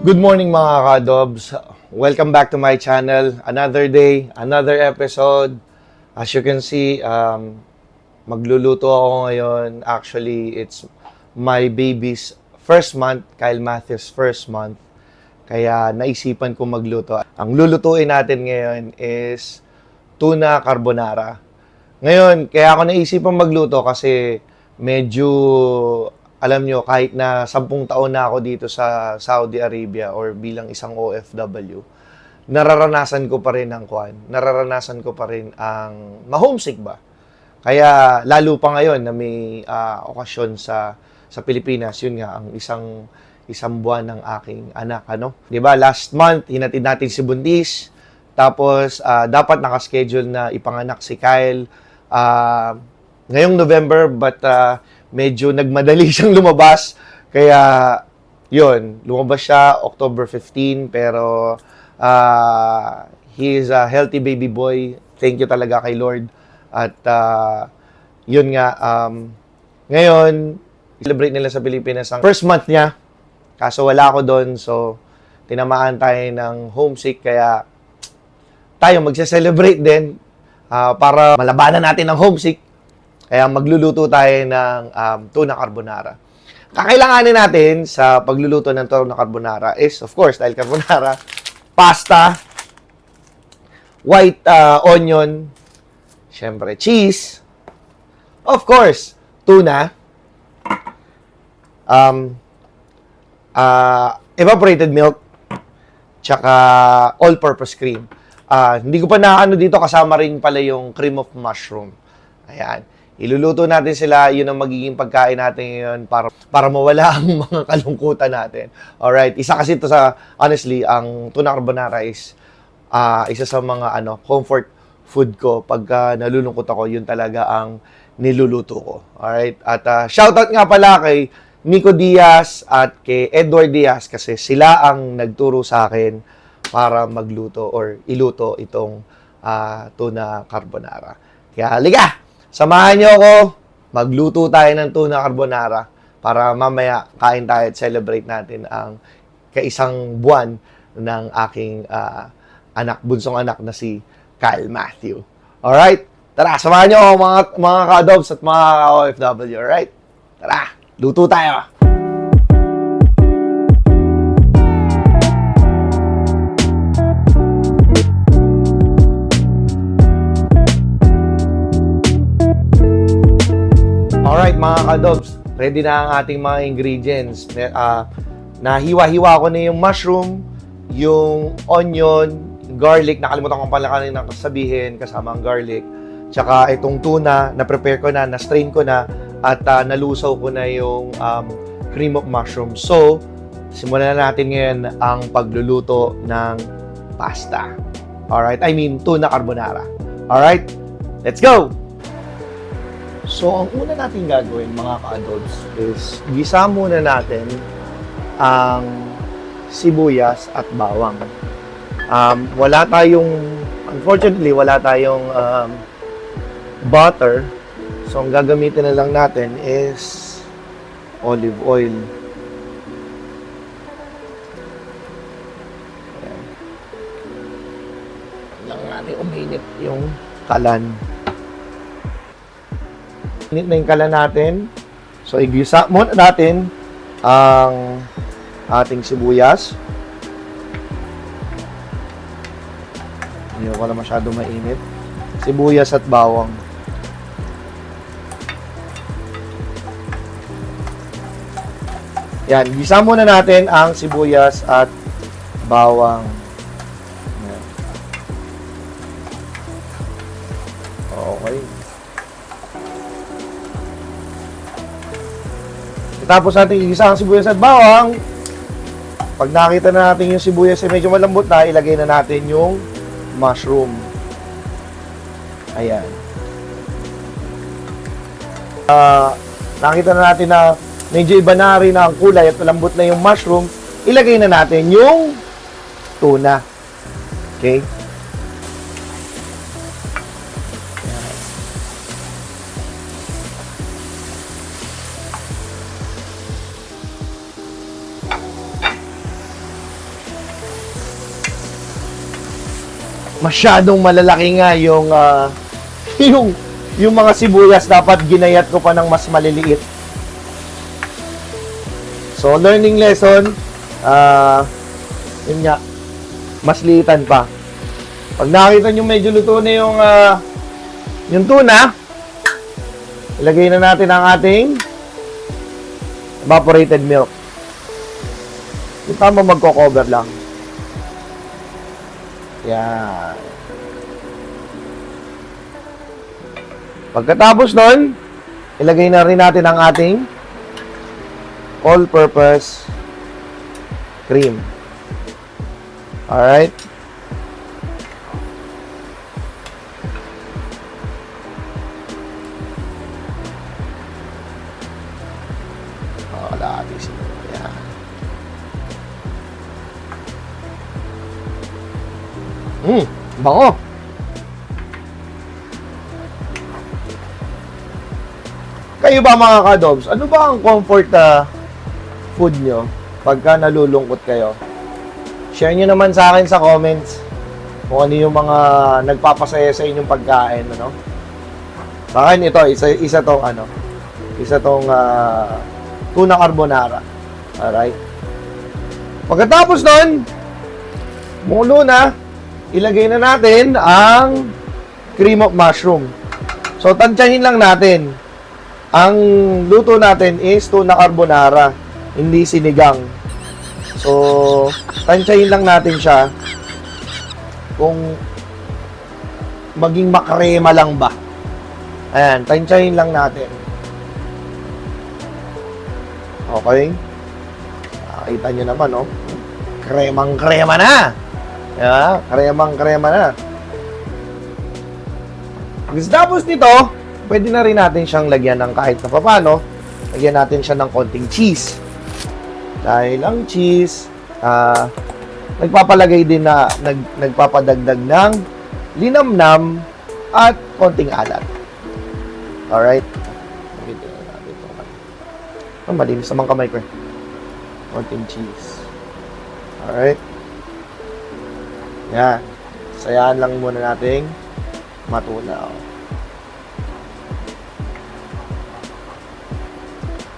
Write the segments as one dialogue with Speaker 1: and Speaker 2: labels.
Speaker 1: Good morning mga kadobs. Welcome back to my channel. Another day, another episode. As you can see, magluluto ako ngayon. Actually, it's my baby's first month, Kyle Matthews' first month. Kaya naisipan ko magluto. Ang lulutuin natin ngayon is tuna carbonara. Ngayon, kaya ako naisipan magluto kasi medyo alam nyo, kahit na 10 taon na ako dito sa Saudi Arabia or bilang isang OFW, nararanasan ko pa rin nararanasan ko pa rin ang ma-homesick ba. Kaya lalo pa ngayon na may okasyon sa Pilipinas, yun nga, ang isang buwan ng aking anak, ano? 'Di ba? Last month, hinatid natin si Buntis. Tapos, dapat nakaschedule na ipanganak si Kyle ngayong November, but medyo nagmadali siyang lumabas. Kaya, yun, lumabas siya October 15, pero he is a healthy baby boy. Thank you talaga kay Lord. At yun nga, ngayon, celebrate nila sa Pilipinas ang first month niya. Kaso wala ako doon, so tinamaan tayo ng homesick, kaya tayo magse-celebrate din para malabanan natin ang homesick. Kaya magluluto tayo ng tuna carbonara. Kakailanganin natin sa pagluluto ng tuna carbonara is, of course, dahil carbonara, pasta, white onion, syempre cheese, of course, tuna, evaporated milk, tsaka all-purpose cream. Hindi ko pa naano dito, kasama rin pala yung cream of mushroom. Ayan. Iluluto natin sila, yun ang magiging pagkain natin ngayon para mawala ang mga kalungkutan natin. Alright, isa kasi ito honestly, ang tuna carbonara is isa sa mga comfort food ko. Pagka nalulungkot ako, yun talaga ang niluluto ko. Alright, at shoutout nga pala kay Nico Diaz at kay Edward Diaz kasi sila ang nagturo sa akin para magluto or iluto itong tuna carbonara. Kaya halika! Samahan niyo ako, magluto tayo ng tuna carbonara para mamaya kain tayo at celebrate natin ang kaisang buwan ng aking bunsong anak na si Kyle Matthew. Alright? Tara, samahan niyo ako mga ka-adobs at mga OFW. Alright? Tara, luto tayo! Alright mga ka-adobs, ready na ang ating mga ingredients. Nahiwa-hiwa ko na yung mushroom, yung onion, garlic, nakalimutan ko pala kanina sabihin kasama ang garlic, tsaka itong tuna, na-prepare ko na, na-strain ko na, at nalusaw ko na yung cream of mushroom. So, simulan na natin ngayon ang pagluluto ng pasta. Alright, I mean tuna carbonara. Alright, let's go! So, ang una natin gagawin mga ka-adults is gisa muna natin ang sibuyas at bawang. Unfortunately, wala tayong butter. So, ang gagamitin na lang natin is olive oil. Ayan. Lang natin uminit yung kalan. Init na yung kalan natin. So, igisa muna natin ang ating sibuyas. Hindi ko na masyado mainit. Sibuyas at bawang. Yan, gisa muna natin ang sibuyas at bawang. Yan. Okay. Tapos natin igisa ang sibuyas at bawang. Pag nakita na natin yung sibuyas ay medyo malambot na, ilagay na natin yung mushroom. Ayan. Nakita na natin na medyo iba na rin ang kulay at malambot na yung mushroom. Ilagay na natin yung tuna. Okay? masyadong malalaki nga yung, yung mga sibuyas, dapat ginayat ko pa ng mas maliliit. So, learning lesson, yun nga, mas liitan pa. Pag nakita nyo medyo luto na yung tuna, ilagay na natin ang ating evaporated milk. Yung tama magko-cover lang. Yan. Pagkatapos nun, ilagay na rin natin ang ating all-purpose cream. Alright? Wala ating siguro. Yan. Bango. Kayo ba mga ka-Dobs, ano ba ang comfort food nyo pagka nalulungkot kayo? Share nyo naman sa akin sa comments kung ano yung mga nagpapasaya sa inyong pagkain, ano? Sa akin ito, isa tong tuna carbonara. Alright? Pagkatapos nun, mulo na, ilagay na natin ang cream of mushroom. So, tansyahin lang natin. Ang luto natin is tuna carbonara, hindi sinigang. So, tansyahin lang natin siya kung maging makrema lang ba. Ayan, tansyahin lang natin. Okay? Nakita nyo naman, no? Kremang-krema na! Yeah, kremang-krema na. Tapos nito, pwede na rin natin siyang lagyan ng kahit na papano. Lagyan natin siya ng konting cheese. Dahil ang cheese, nagpapalagay din na, nagpapadagdag ng linamnam at konting alat. Alright? Malinis naman kamay ko. Konting cheese. Alright? Yan. Sayaan lang muna nating matunaw.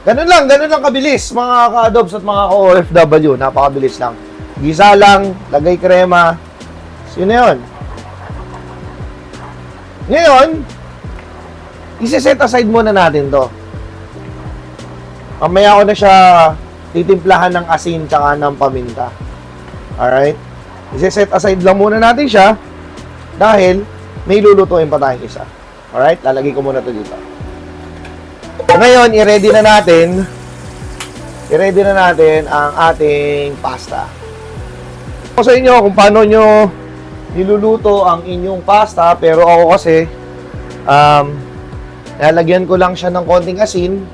Speaker 1: Ganun lang kabilis mga ka-Adobs at mga ka-OFW. Napakabilis lang. Gisa lang, lagay krema. Sino yun? Ngayon, isi-set aside muna natin to. Mamaya ko na siya titimplahan ng asin tsaka ng paminta. Alright? Isi-set aside lang muna natin siya dahil may lulutuin pa tayong isa. Alright? Lalagay ko muna to dito. Ngayon, i-ready na natin ang ating pasta. Ako sa inyo kung paano nyo niluluto ang inyong pasta, pero ako kasi lalagyan ko lang siya ng konting asin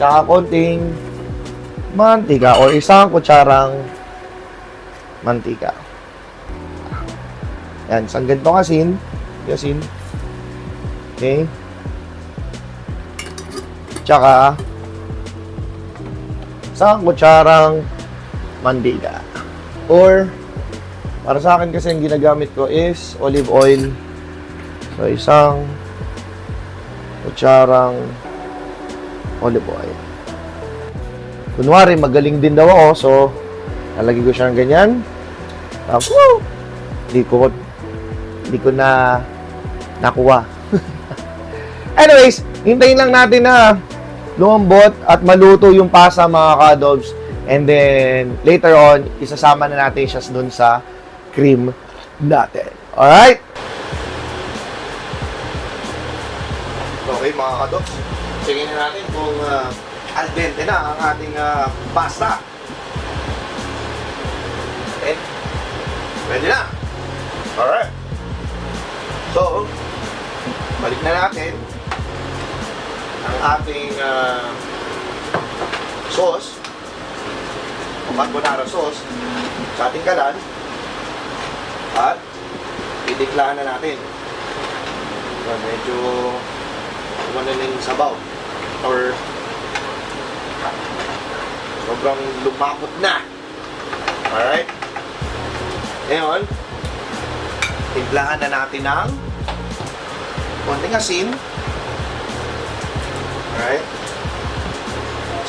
Speaker 1: tsaka konting mantika o isang kutsarang mantika. Yan, isang ganitong asin. Okay. Tsaka isang kutsarang mantika. Or para sa akin kasi yung ginagamit ko is olive oil. So, isang kutsarang olive oil. Kunwari, magaling din daw ako. So, lalagay ko siya ng ganyan. Tapos, hindi ko na nakuha. Anyways, hintayin lang natin na lumambot at maluto yung pasta mga ka-Adobs. And then, later on, isasama na natin siya dun sa cream natin. Alright? Okay mga ka-Adobs. Tingnan na natin kung al dente na ang ating pasta. And, ready na. Alright. So, balik na natin ang ating sauce o carbonara sauce sa ating kalan at idiklaan na natin. So, medyo umano na yung sabaw or sobrang lumapot na. Alright? Ngayon, Timplahan na natin ng konting asin. Alright.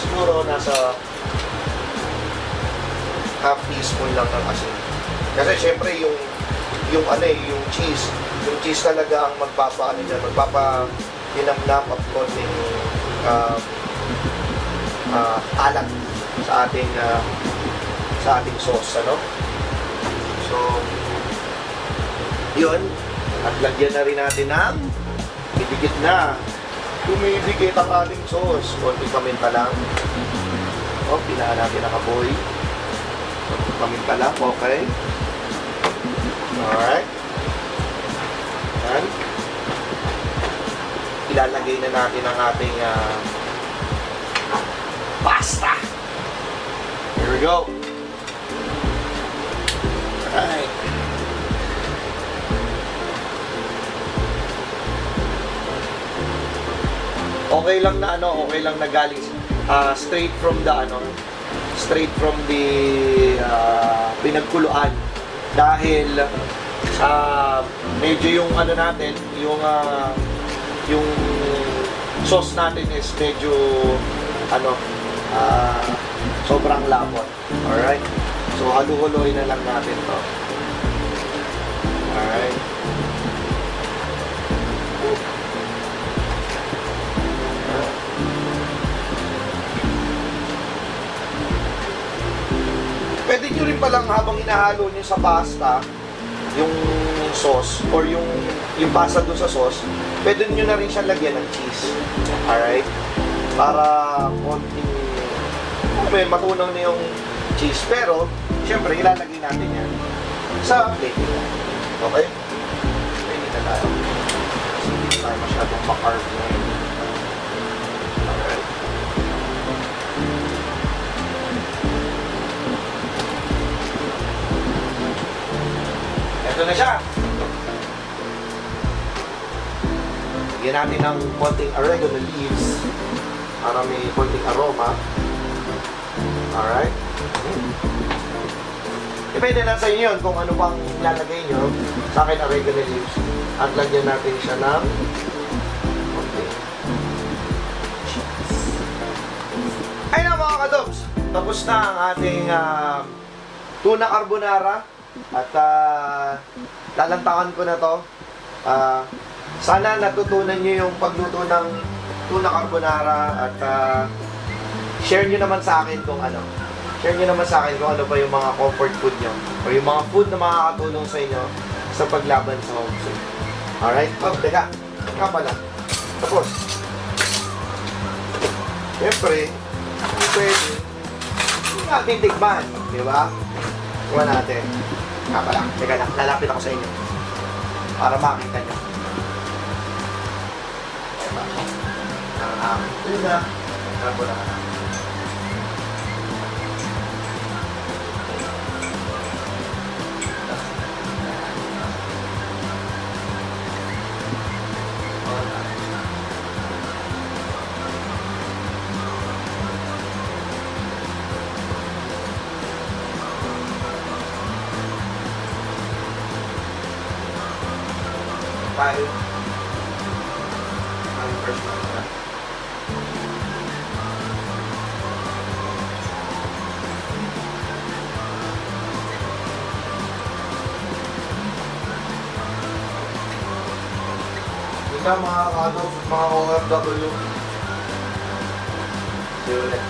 Speaker 1: Siguro nasa half teaspoon lang ng asin. Kasi syempre yung yung cheese talaga ang magpapahinamnam at konting alat sa ating sauce, ano? So, yun. At lagyan na rin natin ng idikit na. Dumidikit ang ating sauce. Konting paminta lang. O, pinahan natin ang apoy. Konting paminta lang. Okay. Alright. Yan. Ilalagay na natin ang ating pasta. Here we go. Alright. Okay lang na galing straight from the pinagkuluan dahil medyo yung natin, yung sauce natin is medyo sobrang lapot. Alright? So, haluhuluin na lang natin to. Alright. Pwede nyo rin palang habang hinahalo nyo sa pasta, yung sauce, or yung pasta doon sa sauce, pwede nyo na rin siya lagyan ng cheese. Alright? Para konting matunaw na yung cheese. Pero, syempre, ilalagay natin yan sa plate nila. Okay? Pwede na tayo. Kasi hindi tayo masyadong makarb ngayon. Alright. Ito na siya. Lagyan natin ng konting oregano leaves para may konting aroma. Alright. Depende na sa inyo yun kung ano pang lalagay nyo. Sa akin, oregano leaves. At lagyan natin siya ng konting cheese. Ayun na mga kadobs. Tapos na ang ating tuna carbonara. At lalantakan ko na to. Sana natutunan nyo yung pagluto ng tuna carbonara at share nyo naman sa akin kung ano. Share nyo naman sa akin kung ano pa yung mga comfort food nyo o yung mga food na makakatulong sa inyo sa paglaban sa homesick. Alright? Oh, teka. Teka pala. Tapos. Siyempre, pwede natin tikman. Di ba? Tikman natin. Teka pala. Teka lang. Lalapit ako sa inyo. Para makita nyo. Diba? Tuna. Carbonara. Tayo. Ang first one na. Ika mga kadok, mga OFW. See you ulit.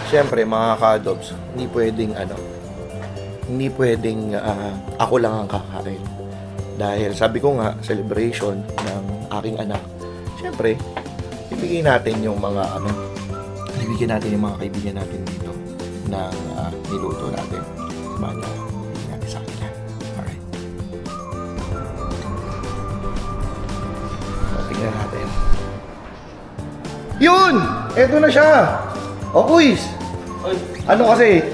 Speaker 1: Siyempre mga kadobs, hindi pwedeng ako lang ang kakain. Dahil sabi ko nga, celebration ng aking anak. Siyempre, ibigyan natin yung mga kaibigan natin dito na niluto natin. Bala, ibigyan natin sa kanila. Alright. So, tingnan natin. Yun! Eto na siya! O, Kuis! Ano kasi,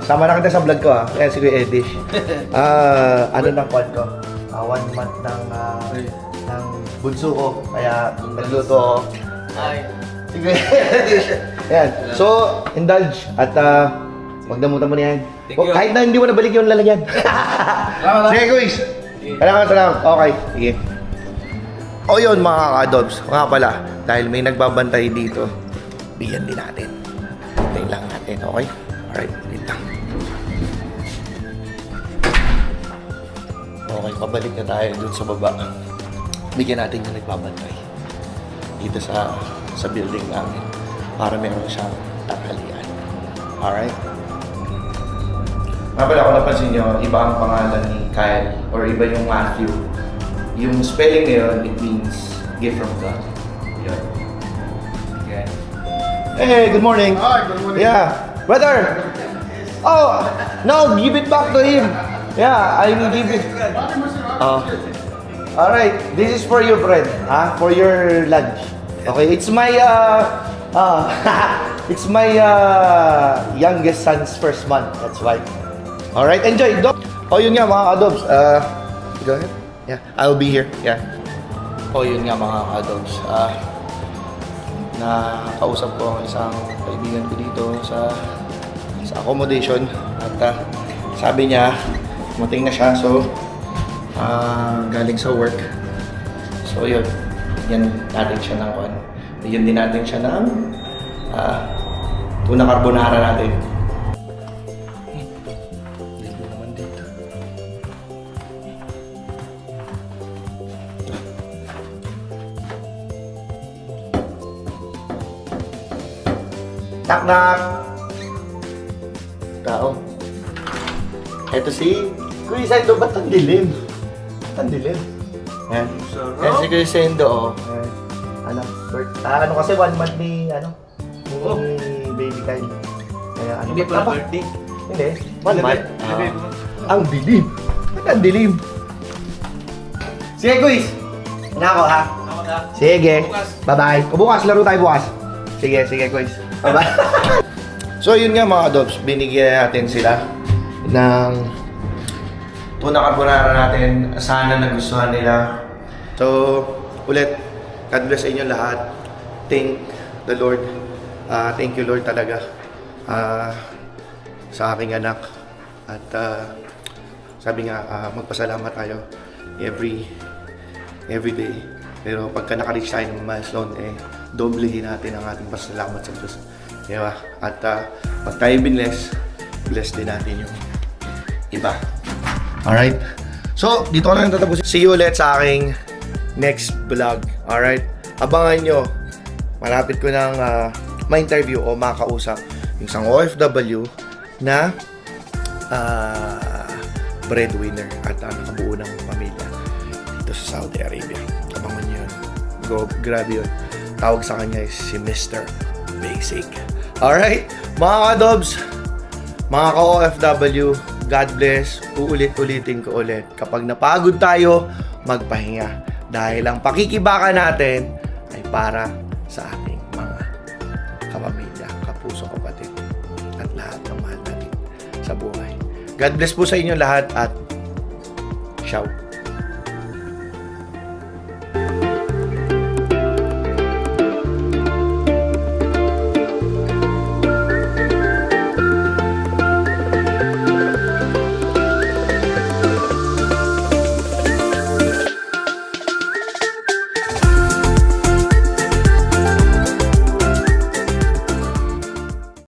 Speaker 1: sama na kita sa vlog ko kaya si Kuya Edish. Ano ng kwan ko? 1 month ng bunso ko, kaya nagluto ako. Sige. Yan. So, indulge at magdamutan mo na yan.
Speaker 2: Thank you.
Speaker 1: Kahit na hindi mo nabalik yung lalagyan. Sige, guys. Salamat. Okay. Sige. O yun mga ka-adobs. Nga pala, dahil may nagbabantay dito, bigyan din natin. Hintayin lang natin, okay? Alright, wait lang. Okay, pabalik na tayo dun sa baba. Bigyan natin yung nagbabantay dito sa building namin para meron siyang tanghalian. Alright? Nga pala, kung napansin nyo, iba ang pangalan ni Kyle or iba yung Matthew. Yung spelling na yun, it means gift from God. Yun. Okay. Hey, good morning.
Speaker 3: Hi, good morning.
Speaker 1: Yeah. Brother! Oh, no, give it back to him. Yeah, I will give it. Alright, this is for you, friend. For your lunch. Okay, it's my it's my youngest son's first month. That's why. Alright, enjoy. Oh, yun nga mga adobs. Go ahead. Yeah, I'll be here. Yeah. Oh, yun nga mga adobs. Nakausap ko ang isang kaibigan ko dito sa accommodation at sabi niya dumating na siya, so galing sa work. So yun, yan natin siya ng kwan. Bigyan din natin siya ng tuna carbonara natin. Dito naman dito. Knock. Tao. Ito si Kuya Sendo, ba't ang dilim? Ang dilim. Yan. Yan si Kuya Sendo, oh. Ano, ano kasi 1 month ni, baby Kyle. Kaya ano,
Speaker 2: Hindi pala
Speaker 1: ba?
Speaker 2: birthday.
Speaker 1: Hindi, 1 month. Ang dilim. Ba't ang dilim? Sige, Kuya. Na ako, ha?
Speaker 2: Ako na.
Speaker 1: Sige.
Speaker 2: Bukas.
Speaker 1: Bye-bye. O bukas, laro tayo bukas. Sige, Kuya. Bye-bye. So, yun nga mga adobs, binigyan natin sila ng tuna carbonara natin. Sana nagustuhan nila. So, ulit, God bless sa inyo lahat. Thank the Lord. Thank you Lord talaga sa aking anak. At sabi nga, magpasalamat tayo every day. Pero pagka naka-reach tayo ng milestone, doblehin natin ang ating pasalamat sa Diyos. Diba? At pag tayo binless, bless din natin yung iba. Alright? So, dito ko na tatapusin. See you ulit sa aking next vlog. Alright? Abangan nyo. Malapit ko ng ma-interview o makausap yung isang OFW na breadwinner at nakabuo ng pamilya dito sa Saudi Arabia. Abangan nyo yun. Grabe yun. Tawag sa kanya is si Mr. Basic. Alright? Mga ka-dobs, mga ka-OFW, God bless. Uulit-ulitin ko ulit. Kapag napagod tayo, magpahinga. Dahil ang pakikibaka natin ay para sa ating mga kapamilya, kapuso, kapatid, at lahat ng mahal natin sa buhay. God bless po sa inyo lahat at ciao.